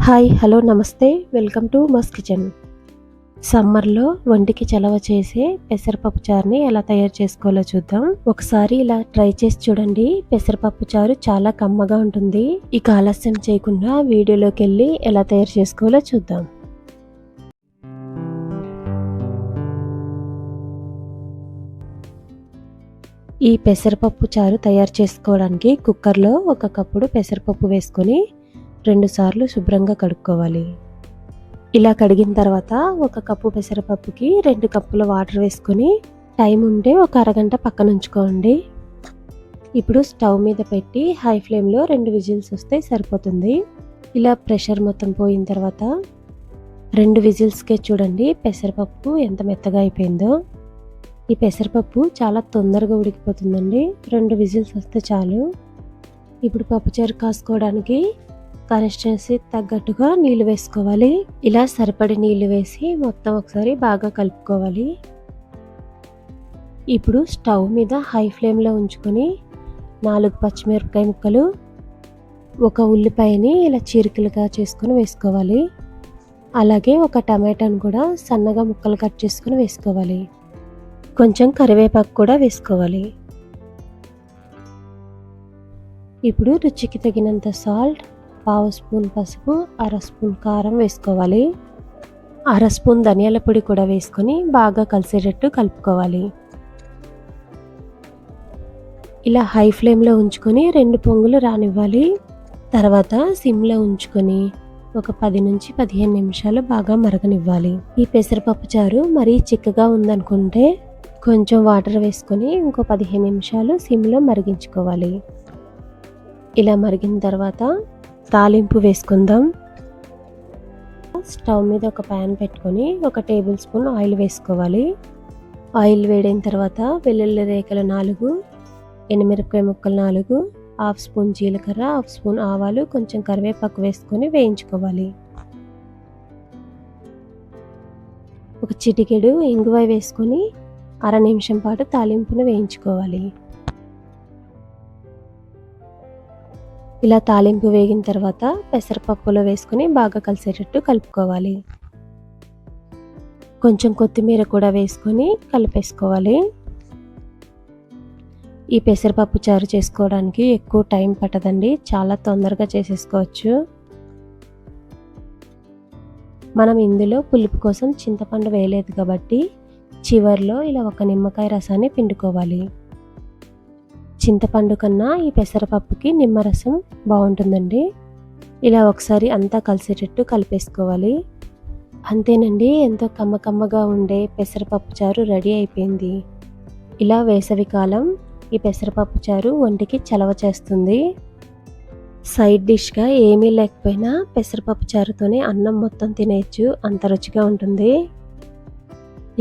Hi hello నమస్తే welcome to Mann kitchen. సమ్మర్లో ఒంటికి చలవ చేసే పెసరపప్పు చారుని ఎలా తయారు చేసుకోవాలో చూద్దాం. ఒకసారి ఇలా ట్రై చేసి చూడండి. పెసరపప్పు చారు చాలా కమ్మగా ఉంటుంది. ఇక ఆలస్యం చేయకుండా వీడియోలోకి వెళ్ళి ఎలా తయారు చేసుకోవాలో చూద్దాం. ఈ పెసరపప్పు చారు తయారు చేసుకోవడానికి కుక్కర్లో ఒక కప్పుడు పెసరపప్పు వేసుకొని 2 సార్లు శుభ్రంగా కడుక్కోవాలి. ఇలా కడిగిన తర్వాత ఒక కప్పు పెసరపప్పుకి 2 కప్పుల వాటర్ వేసుకొని టైం ఉంటే ఒక అరగంట పక్కన ఉంచుకోండి. ఇప్పుడు స్టవ్ మీద పెట్టి హై ఫ్లేమ్లో 2 విజిల్స్ వస్తే సరిపోతుంది. ఇలా ప్రెషర్ మొత్తం పోయిన తర్వాత 2 విజిల్స్కే చూడండి పెసరపప్పు ఎంత మెత్తగా అయిపోయిందో. ఈ పెసరపప్పు చాలా తొందరగా ఉడికిపోతుందండి. 2 విజిల్స్ వస్తే చాలు. ఇప్పుడు పప్పుచారు కాసుకోవడానికి కన్సిస్టెన్సీ తగ్గట్టుగా నీళ్ళు వేసుకోవాలి. ఇలా సరిపడి నీళ్ళు వేసి మొత్తం ఒకసారి బాగా కలుపుకోవాలి. ఇప్పుడు స్టవ్ మీద హై ఫ్లేమ్లో ఉంచుకొని 4 పచ్చిమిరపకాయ ముక్కలు, 1 ఉల్లిపాయని ఇలా చీరికలుగా చేసుకొని వేసుకోవాలి. అలాగే 1 టమాటాను కూడా సన్నగా ముక్కలు కట్ చేసుకొని వేసుకోవాలి. కొంచెం కరివేపాకు కూడా వేసుకోవాలి. ఇప్పుడు రుచికి తగినంత సాల్ట్, 1/2 స్పూన్ పసుపు, 1/2 స్పూన్ కారం వేసుకోవాలి. 1/2 స్పూన్ ధనియాల పొడి కూడా వేసుకొని బాగా కలిసేటట్టు కలుపుకోవాలి. ఇలా హై ఫ్లేమ్లో ఉంచుకొని 2 పొంగులు రానివ్వాలి. తర్వాత సిమ్లో ఉంచుకొని ఒక 10 నుంచి 15 నిమిషాలు బాగా మరగనివ్వాలి. ఈ పెసరపప్పు చారు మరీ చిక్కగా ఉందనుకుంటే కొంచెం వాటర్ వేసుకొని ఇంకో 15 నిమిషాలు సిమ్లో మరిగించుకోవాలి. ఇలా మరిగిన తర్వాత తాలింపు వేసుకుందాం. స్టవ్ మీద ఒక ప్యాన్ పెట్టుకొని 1 టేబుల్ స్పూన్ ఆయిల్ వేసుకోవాలి. ఆయిల్ వేడైన తర్వాత వెల్లుల్లి రేఖలు 4, ఎండుమిరపకాయ ముక్కలు 4, 1/2 స్పూన్ జీలకర్ర, 1/2 స్పూన్ ఆవాలు, కొంచెం కరివేపాకు వేసుకొని వేయించుకోవాలి. ఒక చిటికెడు ఇంగువ వేసుకొని 1/2 నిమిషం పాటు తాలింపును వేయించుకోవాలి. ఇలా తాలింపు వేగిన తర్వాత పెసరపప్పులో వేసుకొని బాగా కలిసేటట్టు కలుపుకోవాలి. కొంచెం కొత్తిమీర కూడా వేసుకొని కలిపేసుకోవాలి. ఈ పెసరపప్పు చారు చేసుకోవడానికి ఎక్కువ టైం పట్టదండి. చాలా తొందరగా చేసేసుకోవచ్చు. మనం ఇందులో పులుపు కోసం చింతపండు వేయలేదు కాబట్టి చివర్లో ఇలా 1 నిమ్మకాయ రసాన్ని పిండుకోవాలి. చింతపండు కన్నా ఈ పెసరపప్పుకి నిమ్మరసం బాగుంటుందండి. ఇలా ఒకసారి అంతా కలిసేటట్టు కలిపేసుకోవాలి. అంతేనండి, ఎంతో కమ్మగా ఉండే పెసరపప్పు చారు రెడీ అయిపోయింది. ఇలా వేసవికాలం ఈ పెసరపప్పు చారు ఒంటికి చలవ చేస్తుంది. సైడ్ డిష్గా ఏమీ లేకపోయినా పెసరపప్పు చారుతోనే అన్నం మొత్తం తినేయచ్చు, అంత రుచిగా ఉంటుంది.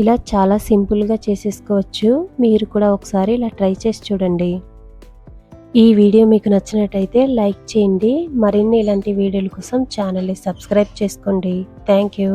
ఇలా చాలా సింపుల్గా చేసేసుకోవచ్చు. మీరు కూడా ఒకసారి ఇలా ట్రై చేసి చూడండి. ఈ వీడియో మీకు నచ్చినట్టయితే లైక్ చేయండి. మరిన్ని ఇలాంటి వీడియోల కోసం ఛానల్ని సబ్స్క్రైబ్ చేసుకోండి. Thank you.